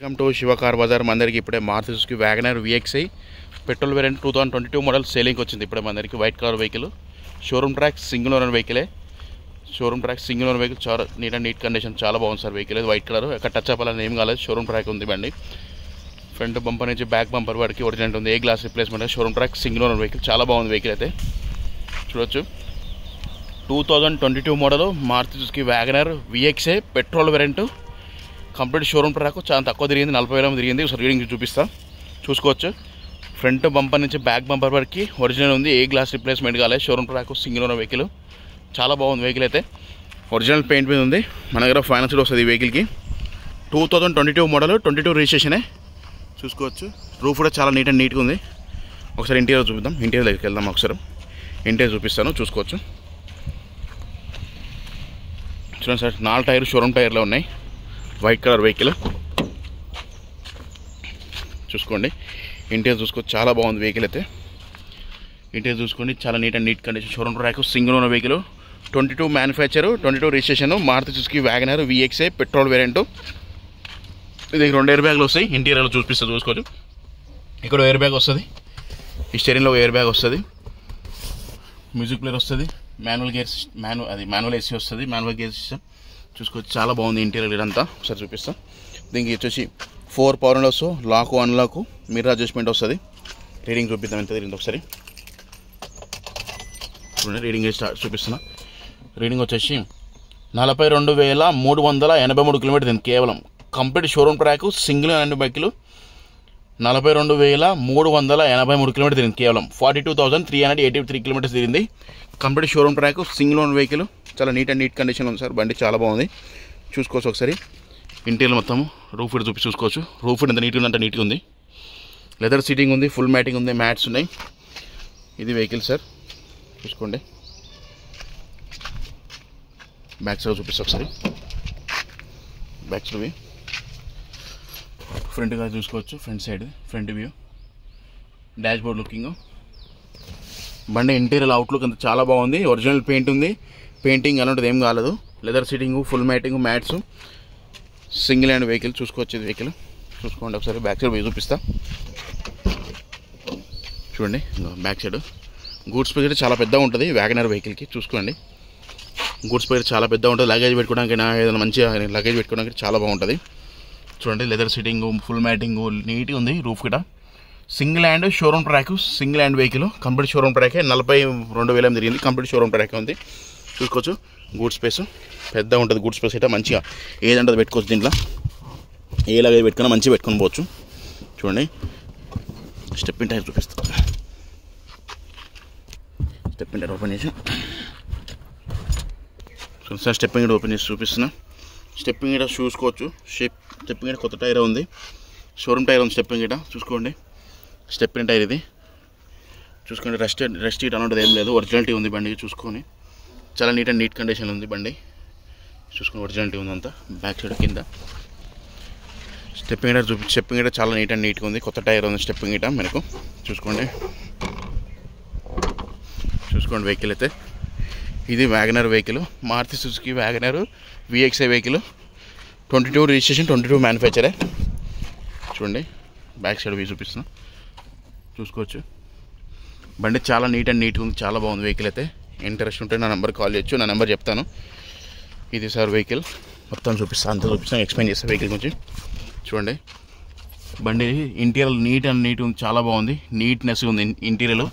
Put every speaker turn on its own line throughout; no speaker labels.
Welcome to Shiva car bazaar. మందరికి ఇప్పుడే Maruti Suzuki WagonR VXi petrol variant 2022 model సేలింగ్కి వచ్చింది. ఇప్పుడే మందరికి white colour vehicle, showroom track single owner వెహికలే. Showroom track single owner vehicle చాలా నీట్ కండిషన్, చాలా బాగుంది సార్ వెహికల్. వైట్ కలర్, ఎక్కడ టచ్ అవ్వాలని ఏం కాలేదు. షోరూమ్ ట్రాక్ ఉంది బండి. ఫ్రంట్ బంపర్ నుంచి బ్యాక్ బంపర్ వరకు ఒరిజినల్ ఉంది. ఏ glass replacement. Showroom track single owner vehicle, చాలా బాగుంది వెహికల్ అయితే. చూడొచ్చు 2022 model Maruti Suzuki WagonR VXi petrol variant. Complete showroom track, చాలా తక్కువ తిరిగింది, 40,000 తిరిగింది. ఒకసారి రీడింగ్ చూపిస్తా, చూసుకోవచ్చు. ఫ్రంట్ బంపర్ నుంచి బ్యాక్ బంపర్ వరకు ఒరిజినల్ ఉంది. ఏ గ్లాస్ రిప్లేస్మెంట్ కాలేదు. Showroom track single owner vehicle, చాలా బాగుంది వెహికల్ అయితే. ఒరిజినల్ పెయింట్ మీద ఉంది. మన దగ్గర ఫైనాన్స్ కూడా వస్తుంది ఈ వెహికల్కి. 2022 మోడల్, 22 రిజిస్ట్రేషనే. చూసుకోవచ్చు. రూఫ్ కూడా చాలా నీట్గా ఉంది. ఒకసారి ఇంటీరియర్ చూపిద్దాం. ఇంటీరియర్ దగ్గరికి వెళ్దాం. ఒకసారి ఇంటీరియర్ చూపిస్తాను, చూసుకోవచ్చు. చూడండి సార్, 4 టైర్లు షోరూమ్ టైర్లో ఉన్నాయి. వైట్ కలర్ వెహికల్ చూసుకోండి. ఇంటీరియర్ చూసుకోవచ్చు, చాలా బాగుంది వెహికల్ అయితే. ఇంటీరియర్ చూసుకోండి, చాలా neat condition. Showroom track single owner vehicle, 22 manufacture, 22 registration. Maruti Suzuki WagonR VXi petrol variant. ఇది 2 ఎయిర్ బ్యాగ్లు వస్తాయి. ఇంటీరియర్లో చూసుకోవచ్చు. ఇక్కడ ఎయిర్ బ్యాగ్ వస్తుంది, ఈ స్టీరింగ్లో ఎయిర్ బ్యాగ్ వస్తుంది. మ్యూజిక్ ప్లేయర్ వస్తుంది. మాన్యువల్ AC వస్తుంది. మాన్యువల్ గేర్ సిస్టమ్ చూసుకోవచ్చు, చాలా బాగుంది ఇంటీరియర్ ఇదంతా. ఒకసారి చూపిస్తాం. దీనికి వచ్చేసి 4 power windows, lock unlock, mirror adjustment వస్తుంది. రీడింగ్ చూపిద్దాం ఎంత తిరిగింది ఒకసారి. చూడండి, రీడింగ్ చూపిస్తున్నా. రీడింగ్ వచ్చేసి 42,383 కిలోమీటర్ తింది కేవలం. Complete showroom track single and బైక్లు 42,383 కిలోమీటర్ తిరిగింది కేవలం. 42,383 కిలోమీటర్స్ తిరిగింది. Complete showroom track single own vehicle, చాలా నీట్ కండిషన్ ఉంది సార్. బండి చాలా బాగుంది, చూసుకోవచ్చు ఒకసారి. ఇంటీరియర్ మొత్తం రూఫ్ ఫిట్ చూసుకోవచ్చు. రూఫ్ ఫిట్ ఎంత నీట్గా ఉందంటే నీట్గా ఉంది. లెదర్ సీటింగ్ ఉంది, ఫుల్ మ్యాటింగ్ ఉంది, మ్యాట్స్ ఉన్నాయి. ఇది వెహికల్ సార్, చూసుకోండి. బ్యాక్ సైడ్ చూపిస్తా ఒకసారి. బ్యాక్ సైడ్ వ్యూ, ఫ్రంట్గా చూసుకోవచ్చు. Front side front view, dash board looking. బండి ఇంటీరియర్ అవుట్లుక్ అంతా చాలా బాగుంది. ఒరిజినల్ పెయింట్ ఉంది. పెయింటింగ్ అలాంటిది ఏం కాలేదు. Leather seating, full matting, mats, single hand vehicle. చూసుకోవచ్చు ఇది వెహికల్, చూసుకోండి ఒకసారి. బ్యాక్ సైడ్ చూపిస్తా, చూడండి. బ్యాక్ సైడ్ గూడ్స్ స్పేస్ చాలా పెద్దగా ఉంటుంది వ్యాగనర్ వెహికల్కి, చూసుకోండి. గూడ్స్ స్పేస్ చాలా పెద్దగా ఉంటుంది. లగేజ్ పెట్టుకోవడానికి, ఏదైనా మంచిగా లగేజ్ పెట్టుకోవడానికి చాలా బాగుంటుంది. చూడండి, లెదర్ సీటింగ్, ఫుల్ మ్యాటింగ్, నీట్గా ఉంది. రూఫ్ కూడా single hand showroom track, single hand vehicle. Complete showroom ట్రాకే. 42,000 తిరిగింది. కంప్లీట్ షోరూమ్ ట్రాకే ఉంది, చూసుకోవచ్చు. గూడ్ స్పేస్ పెద్దగా ఉంటుంది. గూడ్ స్పేస్ అయితే మంచిగా ఏదంటే అది పెట్టుకోవచ్చు. దీంట్లో ఏ లగేజ్ పెట్టుకున్నా మంచిగా పెట్టుకొని పోవచ్చు. చూడండి, స్టెప్ ఇన్ టైర్ చూపిస్తా. స్టెప్ ఇన్ టైర్ ఓపెన్ చేసి సార్, స్టెప్పింగ్ గేట్ ఓపెన్ చేసి చూపిస్తున్నా. స్టెప్పింగ్ గేట్ చూసుకోవచ్చు. స్టెప్పింగ్ గేట్ కొత్త టైర్ ఉంది. షోరూమ్ టైర్ ఉంది. స్టెప్పింగ్ గేట్ చూసుకోండి. స్టెప్పింగ్ టైర్ ఇది చూసుకోండి. రెస్ట్ హీట్ అనేది ఏం లేదు. ఒరిజినాలిటీ ఉంది బండి, చూసుకొని. చాలా నీట్ కండిషన్ ఉంది బండి, చూసుకొని. ఒరిజినాలిటీ ఉంది అంతా. బ్యాక్ సైడ్ కింద స్టెప్పింగ్ గేట్ చాలా నీట్గా ఉంది. కొత్త టైర్ ఉంది స్టెప్పింగ్ గేట్ మనకు, చూసుకోండి. వెహికల్ అయితే ఇది WagonR vehicle, Maruti Suzuki WagonR VXi vehicle. 22 registration, 22 మ్యానుఫ్యాక్చరే. చూడండి, బ్యాక్ సైడ్ వ్యూ చూపిస్తున్నా, చూసుకోవచ్చు. బండి చాలా నీట్గా ఉంది, చాలా బాగుంది వెహికల్ అయితే. ఇంట్రెస్ట్ ఉంటే నా నెంబర్ కాల్ చేయొచ్చు. నా నెంబర్ చెప్తాను. ఇది సార్ వెహికల్ మొత్తం చూపిస్తాను, అంతా చూపిస్తాను, ఎక్స్ప్లెయిన్ చేస్తాను వెహికల్ గురించి. చూడండి, బండి ఇంటీరియర్ నీట్ ఉంది, చాలా బాగుంది. నీట్నెస్ ఉంది ఇంటీరియర్.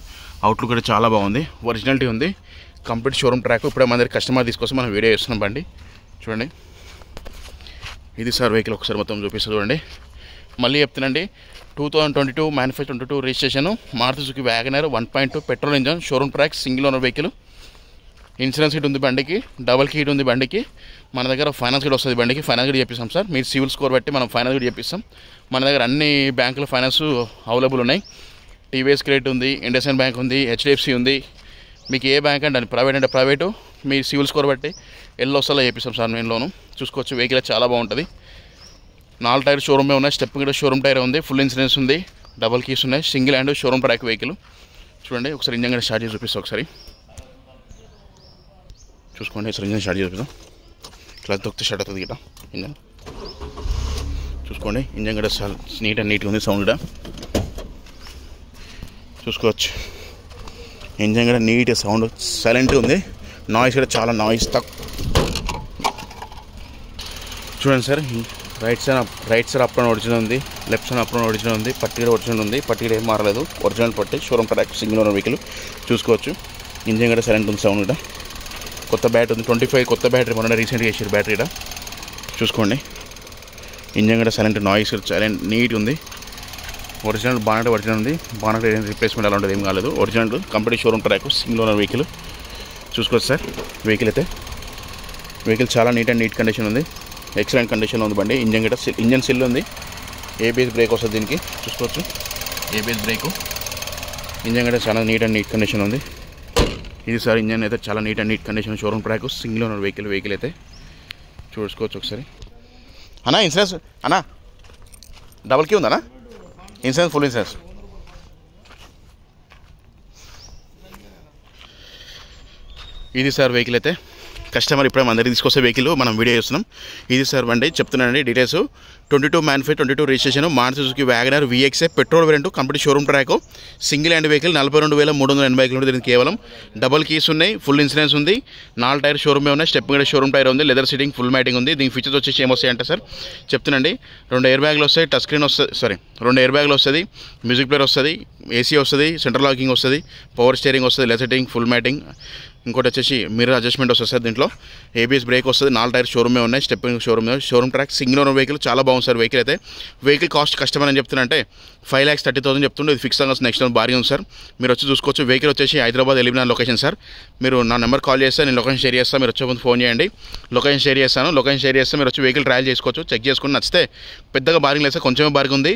అవుట్లుక్ కూడా చాలా బాగుంది. ఒరిజినాలిటీ ఉంది. Complete showroom track. ఇప్పుడే మన దగ్గర కస్టమర్ తీసుకొస్తే మనం వీడియో చేస్తున్నాం బండి. చూడండి, ఇది సార్ వెహికల్. ఒకసారి మొత్తం చూపిస్తా చూడండి. మళ్ళీ చెప్తానండి, 2022 manufacture, 22 registration. Maruti Suzuki WagonR 1.2 petrol engine, showroom track, single owner vehicle. Insurance హీట్ ఉంది బండికి, డబల్ హీట్ ఉంది బండికి. మన దగ్గర ఫైనాన్స్ కూడా వస్తుంది బండికి. ఫైనాన్స్ కూడా చెప్పిస్తాం సార్. మీరు సివిల్ స్కోర్ బట్టి మనం ఫైనాన్స్ కూడా చెప్పిస్తాం. మన దగ్గర అన్ని బ్యాంకుల ఫైనాన్స్ అవైలబుల్ ఉన్నాయి. TVS క్రెడిట్ ఉంది, ఇండస్ఇండ్ బ్యాంక్ ఉంది, HDFC ఉంది. మీకు ఏ బ్యాంక్ అంటే ప్రైవేట్ అంటే ప్రైవేటు, మీ సివిల్ స్కోర్ బట్టి ఎల్లోసలా చేపిస్తాం సార్ మేము లోను. చూసుకోవచ్చు, వెహికల్ చాలా బాగుంటుంది. 4 టైర్ షోరూమే ఉన్నాయి. స్టెప్పింగ్ కూడా షోరూమ్ టైర్ ఉంది. ఫుల్ ఇన్సూరెన్స్ ఉంది. డబల్ కీస్ ఉన్నాయి. Single hand showroom track vehicle. చూడండి, ఒకసారి ఇంజన్ కూడా స్టార్ట్ చేసి చూపిస్తాం ఒకసారి. చూసుకోండి, ఒకసారి ఇంజన్ స్టార్ట్ చేసి చూపిస్తాం. క్లచ్ తొక్కితే స్టార్ట్ అవుతుంది గిట్ట ఇంజన్. చూసుకోండి. ఇంజన్ కూడా నీట్గా ఉంది. సౌండ్ కూడా చూసుకోవచ్చు. ఇంజన్ కూడా నీట్ సౌండ్ సైలెంట్గా ఉంది. నాయిస్ కూడా చాలా నాయిస్ చూడండి sir. Right side up and original ఉంది, left side up and original ఉంది, పట్టి కూడా ఒరిజినల్ ఉంది. పట్టి కూడా ఏం మారలేదు, ఒరిజినల్ పట్టి. Showroom track, single owner vehicle చూసుకోవచ్చు. ఇంజన్ కూడా సైలెంట్ ఉంది. సౌండ్ కూడా కొత్త బ్యాటరీ ఉంది, 25 కొత్త బ్యాటరీ మొన్న రీసెంట్గా వేసారు బ్యాటరీ కూడా చూసుకోండి. ఇంజన్ కూడా సైలెంట్, నాయిస్ సైలెంట్ నీట్గా ఉంది. ఒరిజినల్ బానెట్ ఒరిజినల్ ఉంది. బానెట్ రీప్లేస్మెంట్ అలా ఉంటుంది, ఏం కాలేదు. Original complete showroom track, single owner vehicle చూసుకోవచ్చు సార్. వెహికల్ చాలా నీట్ కండిషన్ ఉంది. ఎక్సలెంట్ కండిషన్లో ఉంది బండి. ఇంజన్ సిల్ ఉంది. ఏబిఎస్ బ్రేక్ వస్తుంది దీనికి చూసుకోవచ్చు. ABS break. ఇంజన్ కూడా చాలా నీట్ కండిషన్ ఉంది. ఇది సార్ ఇంజన్ అయితే చాలా neat condition. Showroom track, single owner vehicle అయితే చూసుకోవచ్చు ఒకసారి. అన్నా ఇన్సూరెన్స్ అన్నా డబల్ కీ ఉందన్నా? Insurance full insurance. ఇది సార్ వెహికల్ అయితే. కస్టమర్ ఇప్పుడే అందరికీ తీసుకొస్తే వెహికల్ మనం వీడియో చేస్తున్నాం. ఇది సార్ బండి చెప్తున్నానండి details. 22 manufacture, 22 registration, Maruti Suzuki WagonR VXI petrol variant, complete showroom track, single hand vehicle, 42,380 kilometre తిరిగింది కేవలం. డబల్ కీస్ ఉన్నాయి, ఫుల్ ఇన్సూరెన్స్ ఉంది, 4 టైర్ షోరూమే ఉన్నాయి, స్టెప్ కూడా షోరూమ్ టైర్ ఉంది, లెదర్ సీటింగ్, ఫుల్ మ్యాటింగ్ ఉంది. దీనికి ఫీచర్స్ వచ్చేసి ఏమొస్తాయంటే సార్ చెప్తున్నాండి. 2 ఎయిర్ బ్యాగ్లు వస్తాయి, టచ్ స్క్రీన్ వస్తుంది, 2 ఎయిర్ బ్యాగ్లు వస్తుంది, మ్యూజిక్ ప్లేయర్ వస్తుంది, ఏసీ వస్తుంది, సెంట్రల్ లాకింగ్ వస్తుంది, పవర్ స్టీరింగ్ వస్తుంది, లెదర్ సీటింగ్, ఫుల్ మ్యాటింగ్. ఇంకోటి వచ్చేసి మిర్రర్ అడ్జస్ట్మెంట్ వస్తుంది సార్. దీంట్లో ఏబిఎస్ బ్రేక్ వస్తుంది, 4 టైర్ షోరూమే ఉన్నాయి, stepping showroom track, single owner vehicle చాలా బాగుంది సార్ వెహికల్ అయితే. వెహికల్ కాస్ట్ కస్టమర్ అని చెప్తున్నంటే 5,30,000 చెప్తుండే. ఇది ఫిక్స్ అవ్వాల్సిన నెక్స్ట్ బార్గెన్ ఉంది సార్. మీరు వచ్చి చూసుకోవచ్చు. వెహికల్ వచ్చేసి హైదరాబాద్ ఎలిమినార్ లొకేషన్ సార్. మీరు నా నెంబర్ కాల్ చేస్తే నేను లొకేషన్ షేర్ చేస్తాను. మీరు వచ్చే ముందు ఫోన్ చేయండి, లొకేషన్ షేర్ చేస్తాను. లొకేషన్ షేర్ చేస్తే మీరు వచ్చి వెహికల్ ట్రయల్ చేసుకోవచ్చు, చెక్ చేసుకుని నచ్చితే పెద్దగా బార్గెన్ లేదు సార్, కొంచెమే బార్గెన్ ఉంది.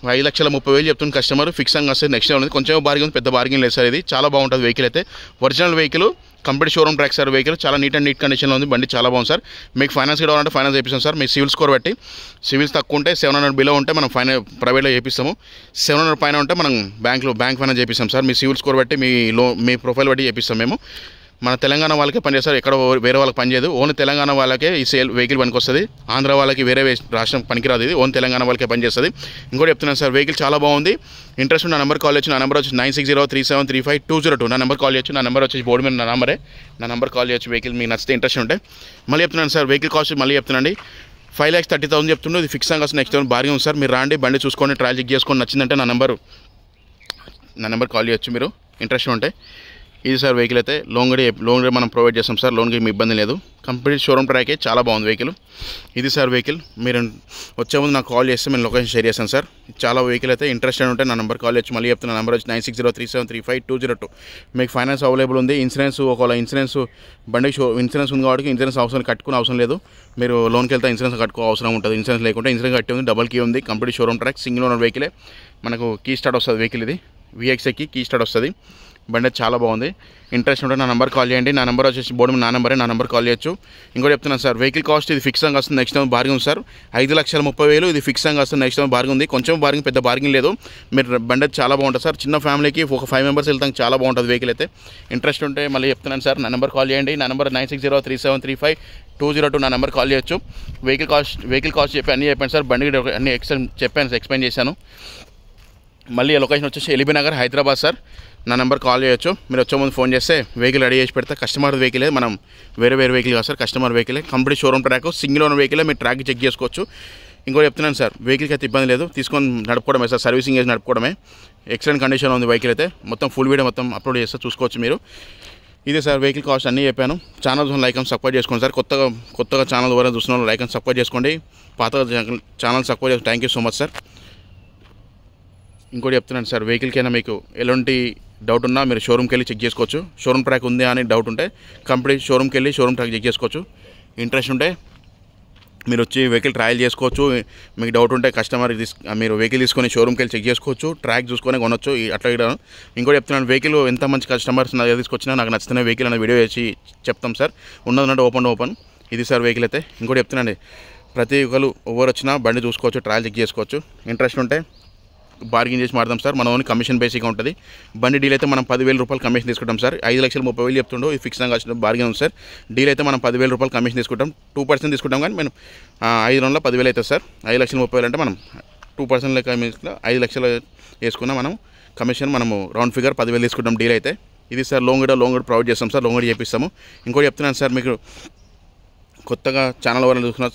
5,30,000 చెప్తుంది కస్టమర్. ఫిక్స్ అని వస్తే నెక్స్ట్ ఉంది, కొంచెం బార్గెన్ ఉంది, పెద్ద బార్గెన్ లేదు సార్. ఇది చాలా బాగుంటుంది వెహికల్ అయితే. Original vehicle, complete showroom track sir. Vehicle చాలా నీట్ కండిషన్లో ఉంది. బండి చాలా బాగుంది సార్. మీకు ఫైనాన్స్ కావాలంటే ఫైనాన్స్ చేపిస్తాం సార్. మీ సివిల్ స్కోర్ బట్టి, సివిల్స్ తక్కువ ఉంటే 700 బిలో ఉంటే మనం ప్రైవేట్లో చేపిస్తాము. 700 పైన ఉంటే మనం బ్యాంక్ ఫైనాన్స్ చేపిస్తాం సార్. మీ సివిల్ స్కోర్ బట్టి, మీ ప్రొఫైల్ బట్టి చేపిస్తాం మేము. మన తెలంగాణ వాళ్ళకే పనిచేస్తారు, ఎక్కడ వేరే వాళ్ళకి పనిచేయదు. ఓన్లీ తెలంగాణ వాళ్ళకే ఈ వెహికల్ పనికి వస్తుంది. ఆంధ్ర వాళ్ళకి వేరే రాష్ట్రం పనికిరాదు. ఇది ఓన్లీ తెలంగాణ వాళ్ళకే పనిచేస్తుంది. ఇంకోటి చెప్తున్నాను సార్, వెహికల్ చాలా బాగుంది. ఇంట్రెస్ట్ నా నెంబర్ కాల్ చేయొచ్చు. నా నెంబర్ వచ్చి 9603735202. నా నెంబర్ కాల్ చేయొచ్చు. నా నెంబర్ వచ్చేసి బోర్డు మీద నా నెంబర్ కాల్ చేయొచ్చు. వెహికల్ మీకు నచ్చితే ఇంట్రెస్ట్ ఉంటే. మళ్ళీ చెప్తున్నాను సార్, వెహికల్ కాస్ట్ మళ్ళీ చెప్తున్నాండి. 5,30,000 చెప్తుండే. ఇది ఫిక్స్ కాస్ట్ నెక్స్ట్ బార్గెన్ ఉంది సార్. మీరు రాండి, బండి చూసుకొని ట్రయల్ చెక్ చేసుకొని నచ్చిందంటే నా నెంబర్ కాల్ చేయొచ్చు మీరు ఇంట్రెస్ట్ ఉంటే. ఇది సార్ వెహికల్ అయితే. లోన్ కూడా మనం ప్రొవైడ్ చేస్తాం సార్. లోన్కి మీ ఇబ్బంది లేదు. కంప్లీట్ షోరూమ్ ట్రాకే, చాలా బాగుంది వెహికల్. ఇది సార్ వెహికల్. మీరు వచ్చే ముందు నాకు కాల్ చేస్తే నేను లొకేషన్ షేర్ చేస్తాను సార్. చాలా వెహికల్ అయితే ఇంట్రెస్టెడ్ ఉంటే నా నెంబర్ కాల్ చేయొచ్చు. మళ్ళీ చెప్తున్నా, నెంబర్ వచ్చి 9603735202. మీకు ఫైనాన్స్ అవైలబుల్ ఉంది. ఇన్సూరెన్స్ ఒకవేళ బండికి ఇన్సూరెన్స్ ఉంది కాబట్టి ఇన్సూరెన్స్ కట్టుకునే అవసరం లేదు. మీరు లోన్కి వెళ్తే ఇన్సూరెన్స్ కట్టుకో అవసరం ఉంటుంది. ఇన్సూరెన్స్ లేకుంటే ఇన్సూరెన్స్ కట్టి ఉంది. డబల్ కీ ఉంది. Complete showroom track, single owner వెహికలే. మనకు కీ స్టార్ట్ వస్తుంది వెహికల్. ఇది VXIకి కీ స్టార్ట్ వస్తుంది. బండి చాలా బాగుంది. ఇంట్రెస్ట్ ఉంటే నా నెంబర్ కాల్ చేయండి. నా నెంబర్ వచ్చేసి బోర్డు నా నెంబర్ కాల్ చేయొచ్చు. ఇంకోటి చెప్తున్నాను సార్, వెహికల్ కాస్ట్ ఇది ఫిక్స్ అని వస్తుంది. నెక్స్ట్ టైం బార్గెన్ ఉంది సార్. 5,30,000 ఇది ఫిక్స్ అని వస్తుంది. నెక్స్ట్ టైం బార్గెన్ ఉంది. కొంచెం బార్గెన్, పెద్ద బార్గెన్ లేదు. మీరు బండి చాలా బాగుంటుంది సార్. చిన్న ఫ్యామిలీకి ఒక 5 మెంబర్స్ వెళ్తాం, చాలా బాగుంటుంది వెహికల్ అయితే. ఇంట్రెస్ట్ ఉంటే మళ్ళీ చెప్తున్నాను సార్, నా నెంబర్ కాల్ చేయండి. నా నెంబర్ 9603735202. నా నెంబర్ కాల్ చేయొచ్చు. వెహికల్ కాస్ట్ చెప్పి అన్నీ చెప్పాను సార్. బండి అన్ని ఎక్స్ప్లెయిన్ చేశాను. మళ్ళీ లొకేషన్ వచ్చేసి ఎల్బీ నగర్, హైదరాబాద్ సార్. నా నెంబర్ కాల్ చేయొచ్చు. మీరు వచ్చే ముందు ఫోన్ చేస్తే వెహికల్ రెడీ చేసి పెడితే. కస్టమర్ వెహికలే, మనం వేరే వెహికల్ కాదు సార్, కస్టమర్ వెహికలే. Complete showroom track, single owner వెహికలే. మీరు ట్రాక్ చెక్ చేసుకోవచ్చు. ఇంకోటి చెప్తున్నాను సార్, వెహికల్కి అయితే ఇబ్బంది లేదు. తీసుకొని నడుపుకోవడమే సార్, సర్వీసింగ్ చేసి నడుపుకోవడమే. ఎక్సలెంట్ కండిషన్లో ఉంది వెహికల్ అయితే. మొత్తం ఫుల్ వీడియో మొత్తం అప్లోడ్ చేస్తే చూసుకోవచ్చు మీరు. ఇదే సార్ వెహికల్ కాస్ట్ అన్నీ చెప్పాను. ఛానల్స్ లైక్ అండ్ సబ్స్క్రైబ్ చేసుకోండి సార్. కొత్తగా ఛానల్ ద్వారా చూసిన వాళ్ళు లైక్ అండ్ సబ్స్క్రైబ్ చేసుకోండి. పాత ఛానల్ సబ్స్క్రైబ్ చేసుకోండి. Thank you so much sir. ఇంకోటి చెప్తున్నాను సార్, వెహికల్కైనా మీకు ఎలాంటి డౌట్ ఉన్నా మీరు షోరూమ్కి వెళ్ళి చెక్ చేసుకోవచ్చు. షోరూమ్ ట్రాక్ ఉంది అని డౌట్ ఉంటే కంప్లీట్ షోరూమ్కి వెళ్ళి షోరూమ్ ట్రాక్ చెక్ చేసుకోవచ్చు. ఇంట్రెస్ట్ ఉంటే మీరు వచ్చి వెహికల్ ట్రయల్ చేసుకోవచ్చు. మీకు డౌట్ ఉంటే మీరు వెహికల్ తీసుకొని షోరూమ్కి వెళ్ళి చెక్ చేసుకోవచ్చు. ట్రాక్ చూసుకొని కొనొచ్చు. అట్లా ఇక్కడ ఇంకోటి చెప్తున్నాను, వెహికల్ ఎంత మంచి కస్టమర్స్ నా తీసుకొచ్చినా నాకు నచ్చిన వెహికల్ అనే వీడియో చేసి చెప్తాం సార్. ఉన్నదంటే ఓపెన్. ఇది సార్ వెహికల్ అయితే. ఇంకోటి చెప్తున్నాండి, ప్రతి ఒక్కరు ఎవరు వచ్చినా బండి చూసుకోవచ్చు, ట్రయల్ చెక్ చేసుకోవచ్చు. ఇంట్రెస్ట్ ఉంటే బార్గెన్ చేసి మాడదాం సార్. మన ఓన్లీ కమిషన్ బేసిక్గా ఉంటుంది. బండి డీల్ అయితే మనం 10,000 రూపాయలు కమిషన్ తీసుకుంటాం సార్. 5,30,000 చెప్తుండో ఇది ఫిక్స్గా వచ్చిన బార్గెన్ ఉంది సార్. డీల్ అయితే మనం 10,000 రూపాయలు కమిషన్ తీసుకుంటాం. 2% తీసుకుంటాం, కానీ మనం 5 రౌండ్లో 10,000 అవుతుంది సార్. 5,30,000 అంటే మనం 2% లెక్క 5 లక్షలు వేసుకున్నా మనం కమిషన్ మనము రౌండ్ ఫిగర్ 10,000 తీసుకుంటాం డీల్ అయితే. ఇది సార్ లోన్ కూడా ప్రొవైడ్ చేస్తాం సార్, లోన్ కూడా చేపిస్తాము. ఇంకోటి చెప్తున్నాను సార్, మీకు కొత్తగా ఛానల్ ఎవరైనా చూస్తున్నారు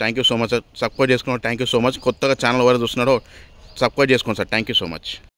thank you so much sir. Subscribe చేసుకున్నాడు థ్యాంక్ యూ సో మచ్. కొత్తగా ఛానల్ ఎవరైనా చూస్తున్నాడో సబ్స్క్రైబ్ చేసుకోండి sir. Thank you so much.